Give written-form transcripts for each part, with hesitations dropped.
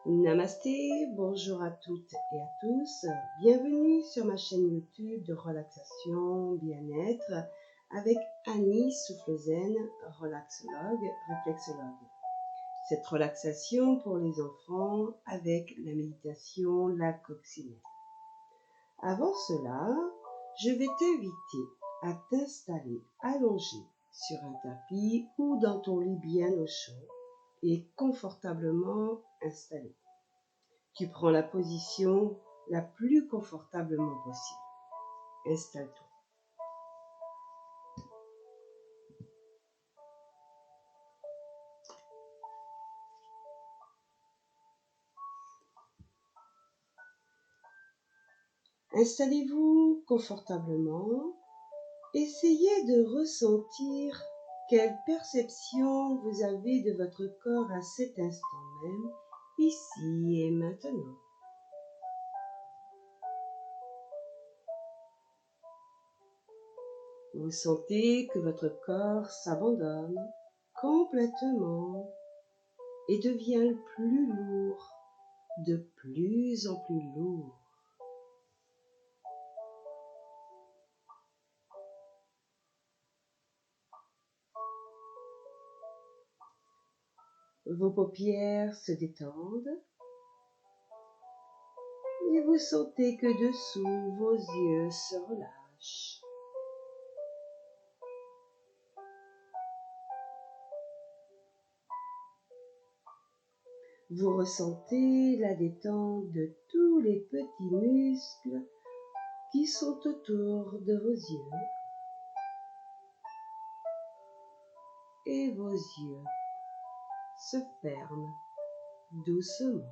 Namasté, bonjour à toutes et à tous. Bienvenue sur ma chaîne YouTube de relaxation, bien-être avec Annie Souffle Zen, relaxologue, réflexologue. Cette relaxation pour les enfants avec la méditation, la coccinelle. Avant cela, je vais t'inviter à t'installer allongé sur un tapis ou dans ton lit bien au chaud et confortablement installé. Tu prends la position la plus confortablement possible. Installe-toi. Installez-vous confortablement. Essayez de ressentir quelle perception vous avez de votre corps à cet instant même, ici et maintenant. Vous sentez que votre corps s'abandonne complètement et devient plus lourd, de plus en plus lourd. Vos paupières se détendent et vous sentez que dessous vos yeux se relâchent. Vous ressentez la détente de tous les petits muscles qui sont autour de vos yeux et vos yeux se ferment doucement.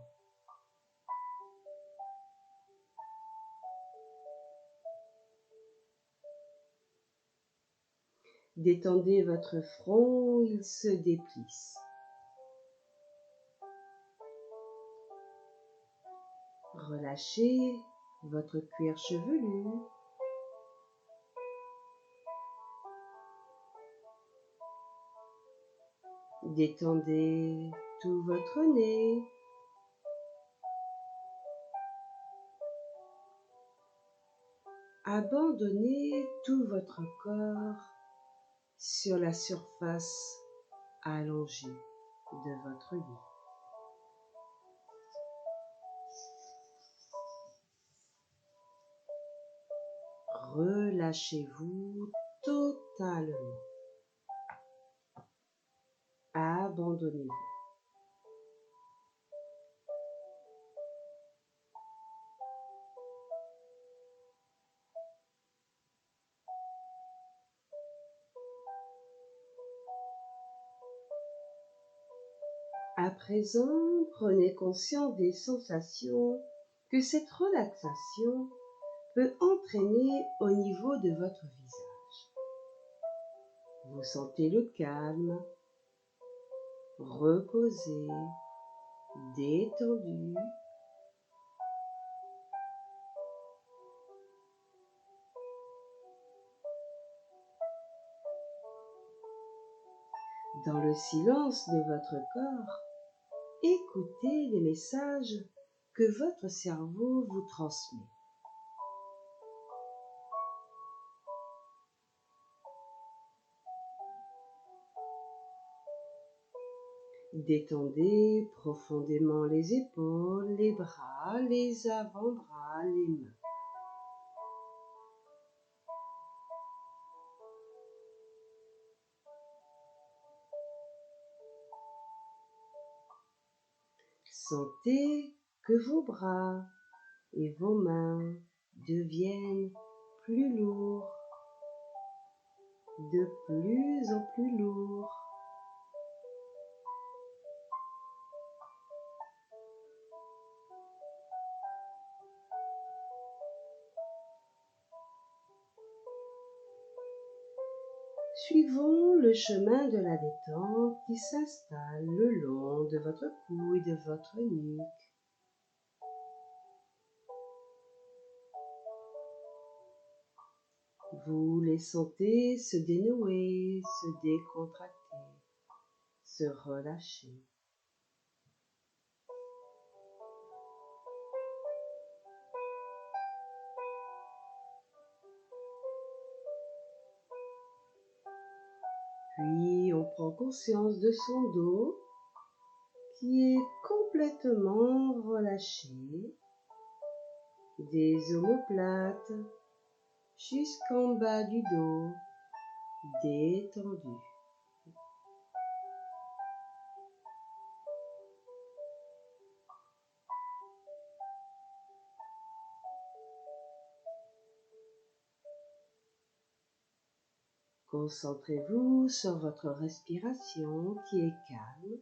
Détendez votre front, il se déplisse. Relâchez votre cuir chevelu. Détendez tout votre nez. Abandonnez tout votre corps sur la surface allongée de votre lit. Relâchez-vous totalement. Abandonnez-vous. À présent, prenez conscience des sensations que cette relaxation peut entraîner au niveau de votre visage. Vous sentez le calme, reposé, détendu. Dans le silence de votre corps, écoutez les messages que votre cerveau vous transmet. Détendez profondément les épaules, les bras, les avant-bras, les mains. Sentez que vos bras et vos mains deviennent plus lourds, de plus en plus lourds. Suivons le chemin de la détente qui s'installe le long de votre cou et de votre nuque. Vous les sentez se dénouer, se décontracter, se relâcher. Puis on prend conscience de son dos qui est complètement relâché, des omoplates jusqu'en bas du dos, détendu. Concentrez-vous sur votre respiration qui est calme.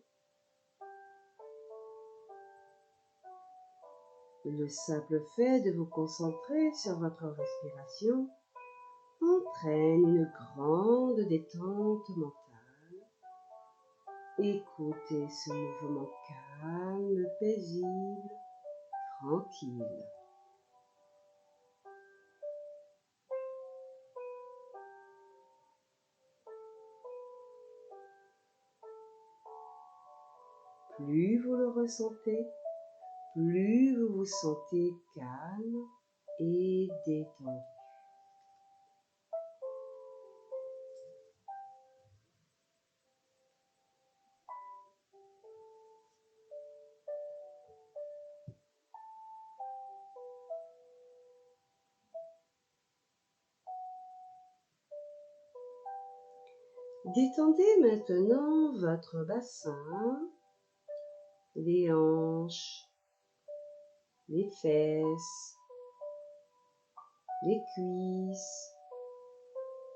Le simple fait de vous concentrer sur votre respiration entraîne une grande détente mentale. Écoutez ce mouvement calme, paisible, tranquille. Plus vous le ressentez, plus vous vous sentez calme et détendu. Détendez maintenant votre bassin, les hanches, les fesses, les cuisses,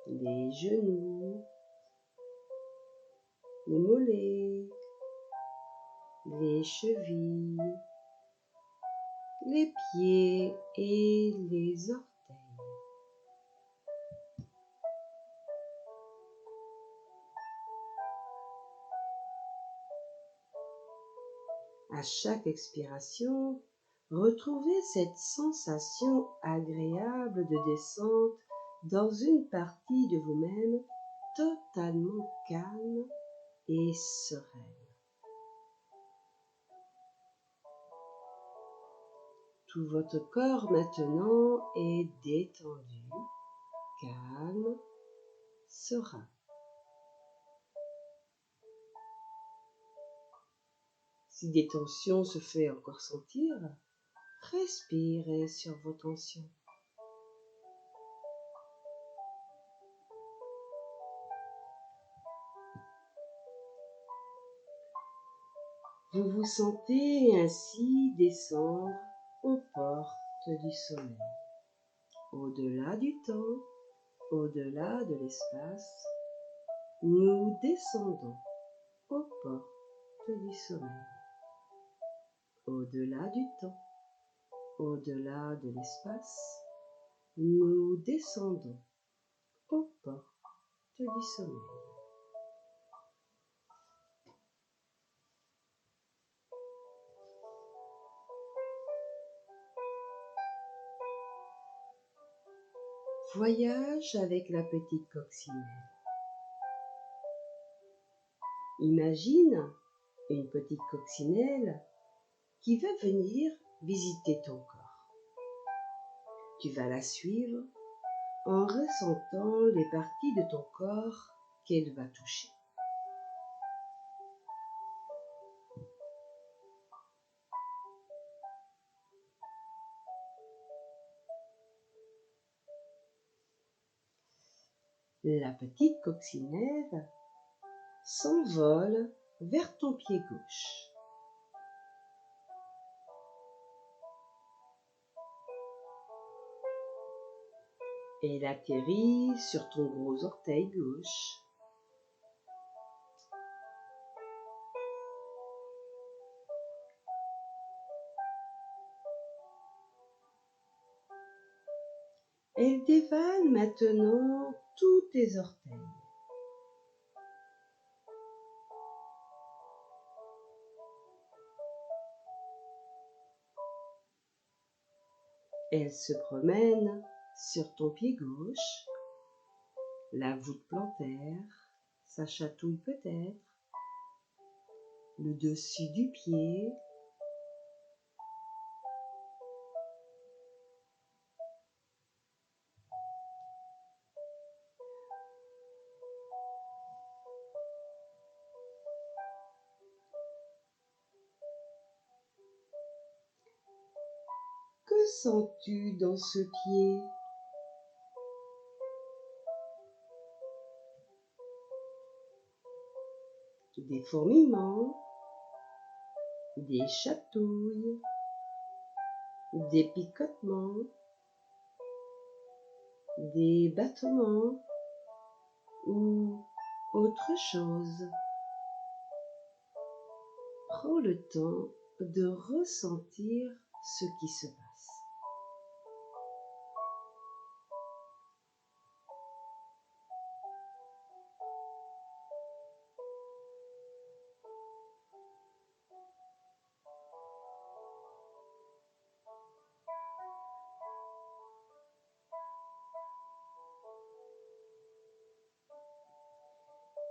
les genoux, les mollets, les chevilles, les pieds et les orteils. À chaque expiration, retrouvez cette sensation agréable de descente dans une partie de vous-même totalement calme et sereine. Tout votre corps maintenant est détendu, calme, serein. Si des tensions se fait encore sentir, respirez sur vos tensions. Vous vous sentez ainsi descendre aux portes du sommeil. Au-delà du temps, au-delà de l'espace, nous descendons aux portes du sommeil. Au-delà du temps, au-delà de l'espace, nous descendons aux portes du sommeil. Voyage avec la petite coccinelle. Imagine une petite coccinelle qui va venir visiter ton corps. Tu vas la suivre en ressentant les parties de ton corps qu'elle va toucher. La petite coccinelle s'envole vers ton pied gauche. Elle atterrit sur ton gros orteil gauche. Elle dévale maintenant tous tes orteils. Elle se promène sur ton pied gauche, la voûte plantaire, ça chatouille peut-être, le dessus du pied, ressens-tu dans ce pied? Des fourmillements, des chatouilles, des picotements, des battements ou autre chose. Prends le temps de ressentir ce qui se passe.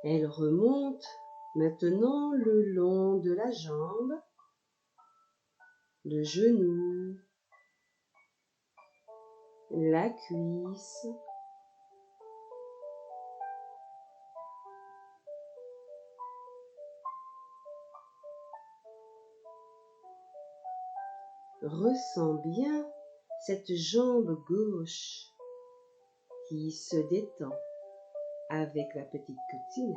Elle remonte maintenant le long de la jambe, le genou, la cuisse, ressens bien cette jambe gauche qui se détend avec la petite coccinelle.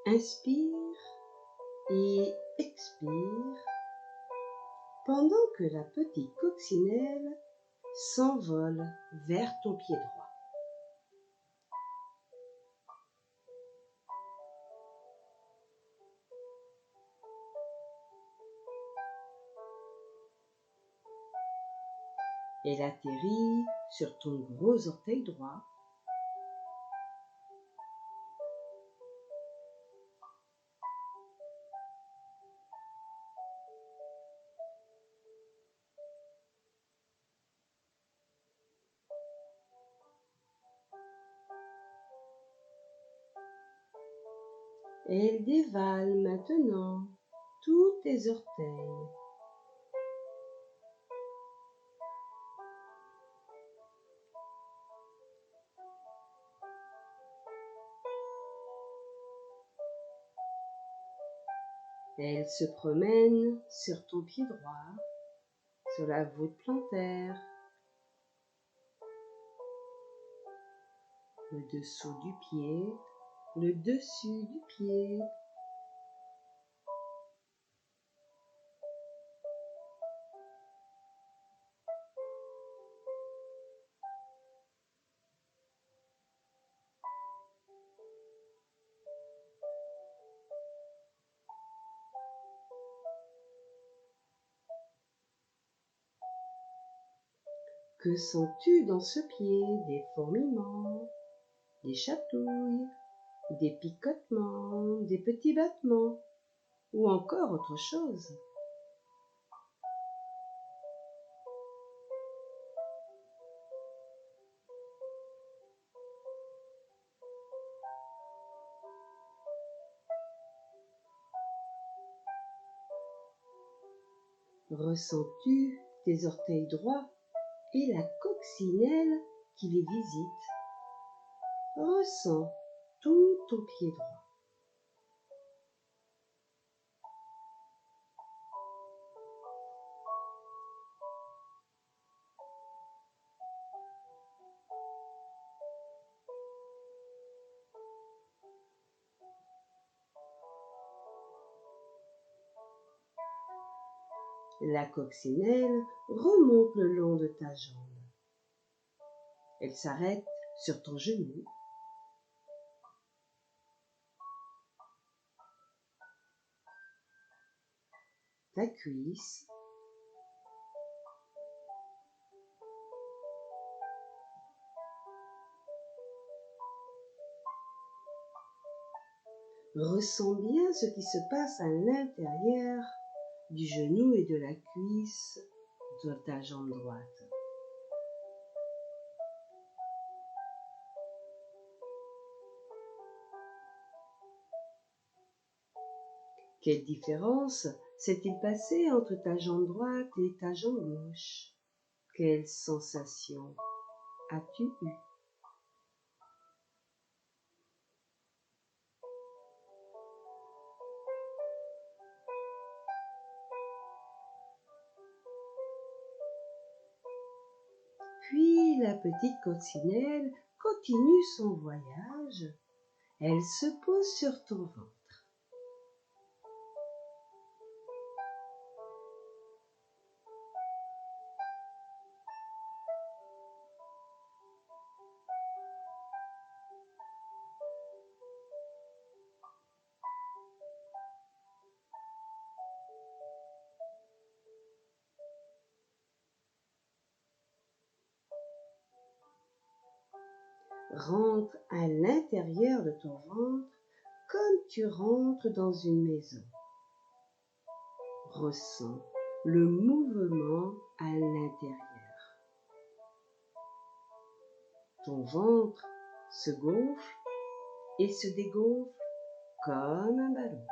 Inspire et expire pendant que la petite coccinelle s'envole vers ton pied droit. Elle atterrit sur ton gros orteil droit. Elle dévale maintenant tous tes orteils. Elle se promène sur ton pied droit, sur la voûte plantaire, le dessous du pied, le dessus du pied. Que sens-tu dans ce pied? Des fourmillements, des chatouilles, des picotements, des petits battements ou encore autre chose? Ressens-tu tes orteils droits et la coccinelle qui les visite? Ressens tout ton pied droit. La coccinelle remonte le long de ta jambe. Elle s'arrête sur ton genou. Ta cuisse. Ressens bien ce qui se passe à l'intérieur du genou et de la cuisse de ta jambe droite. Quelle différence s'est-il passé entre ta jambe droite et ta jambe gauche? Quelle sensation as-tu eue? Puis la petite coccinelle continue son voyage. Elle se pose sur ton ventre. Rentre à l'intérieur de ton ventre comme tu rentres dans une maison. Ressens le mouvement à l'intérieur. Ton ventre se gonfle et se dégonfle comme un ballon.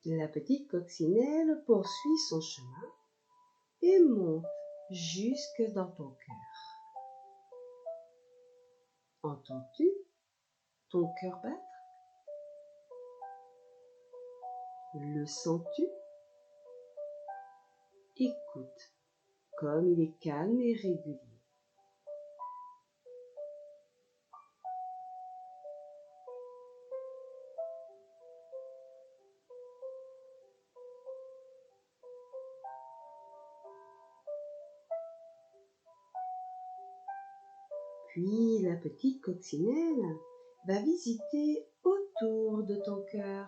La petite coccinelle poursuit son chemin et monte jusque dans ton cœur. Entends-tu ton cœur battre? Le sens-tu? Écoute comme il est calme et régulier. Puis la petite coccinelle va visiter autour de ton cœur.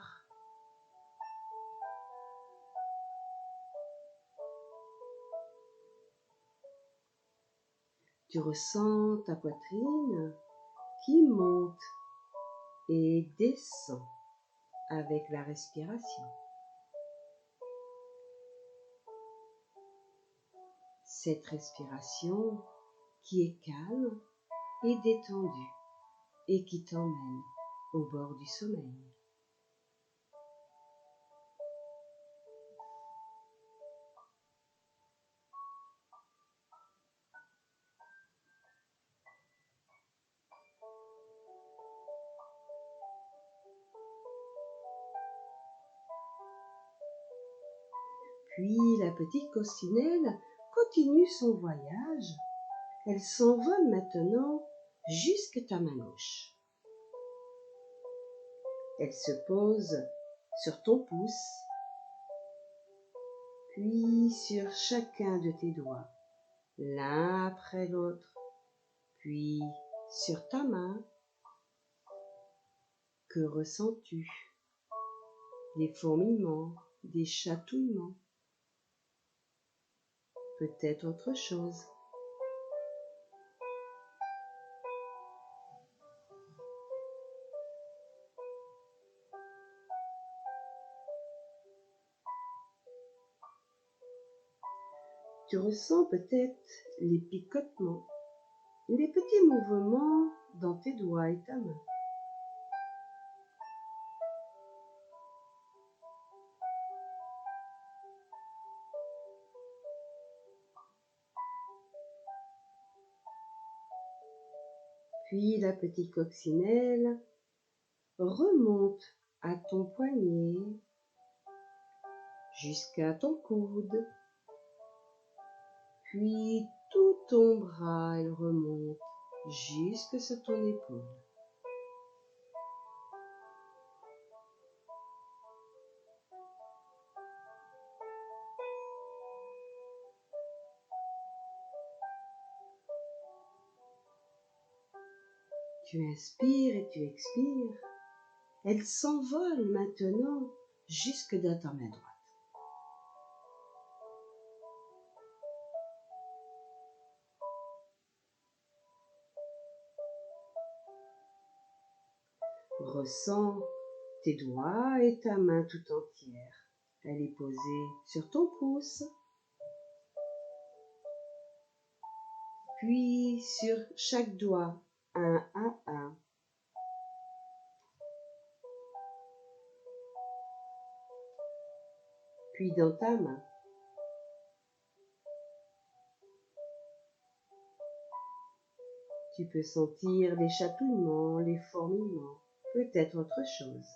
Tu ressens ta poitrine qui monte et descend avec la respiration. Cette respiration qui est calme et détendue et qui t'emmène au bord du sommeil. Puis la petite coccinelle continue son voyage. Elle s'envole maintenant jusqu'à ta main gauche. Elle se pose sur ton pouce, puis sur chacun de tes doigts, l'un après l'autre, puis sur ta main. Que ressens-tu? Des fourmillements, des chatouillements, peut-être autre chose. Tu ressens peut-être les picotements, les petits mouvements dans tes doigts et ta main. Puis la petite coccinelle remonte à ton poignet jusqu'à ton coude. Puis tout ton bras, elle remonte jusque sur ton épaule. Tu inspires et tu expires. Elle s'envole maintenant jusque dans ta main droite. Ressens tes doigts et ta main tout entière. Elle est posée sur ton pouce, puis sur chaque doigt, un à un. Puis dans ta main. Tu peux sentir les chatouillements, les fourmillements, peut-être autre chose.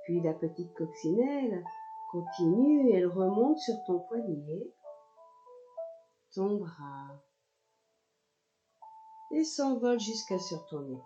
Puis la petite coccinelle continue, elle remonte sur ton poignet, ton bras, et s'envole jusqu'à sur ton épaule.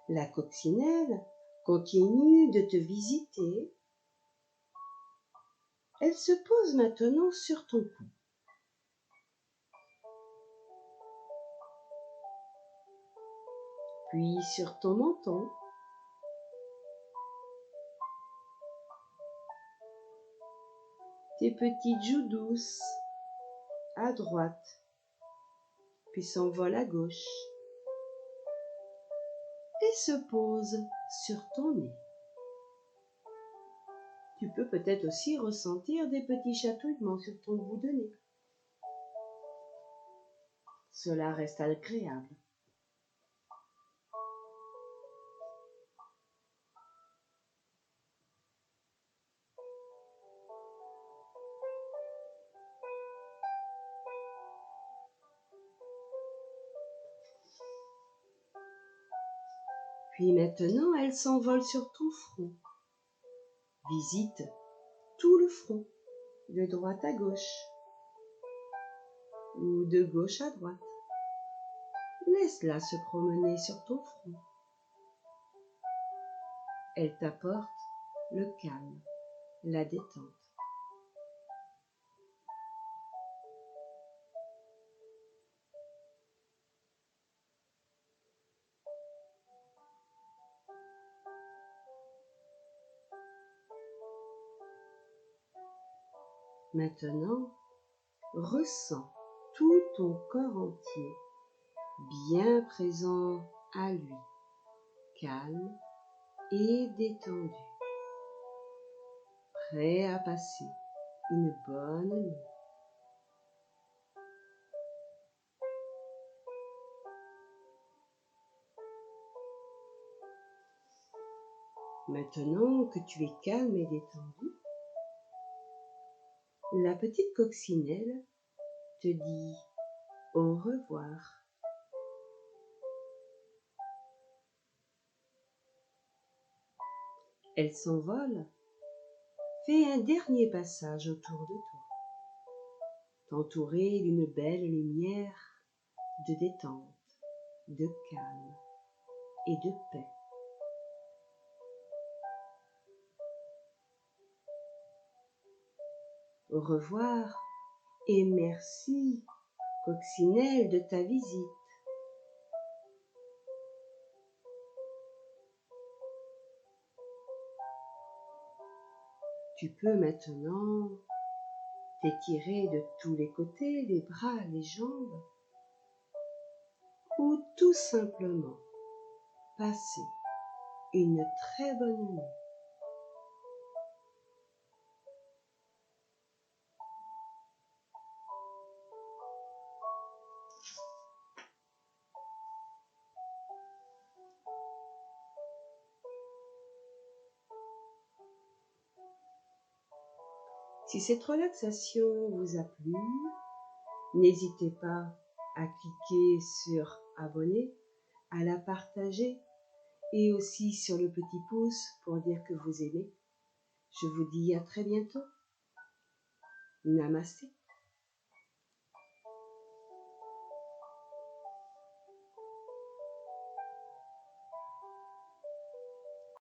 La coccinelle continue de te visiter. Elle se pose maintenant sur ton cou. Puis sur ton menton. Tes petites joues douces à droite, puis s'envole à gauche et se pose sur ton nez. Tu peux peut-être aussi ressentir des petits chatouillements sur ton bout de nez. Cela reste agréable. Puis maintenant, elle s'envole sur ton front. Visite tout le front, de droite à gauche ou de gauche à droite. Laisse-la se promener sur ton front. Elle t'apporte le calme, la détente. Maintenant, ressens tout ton corps entier bien présent à lui, calme et détendu, prêt à passer une bonne nuit. Maintenant que tu es calme et détendu, la petite coccinelle te dit au revoir. Elle s'envole, fait un dernier passage autour de toi, t'entourer d'une belle lumière de détente, de calme et de paix. Au revoir et merci, coccinelle, de ta visite. Tu peux maintenant t'étirer de tous les côtés, les bras, les jambes, ou tout simplement passer une très bonne nuit. Si cette relaxation vous a plu, n'hésitez pas à cliquer sur abonner, à la partager et aussi sur le petit pouce pour dire que vous aimez. Je vous dis à très bientôt. Namasté.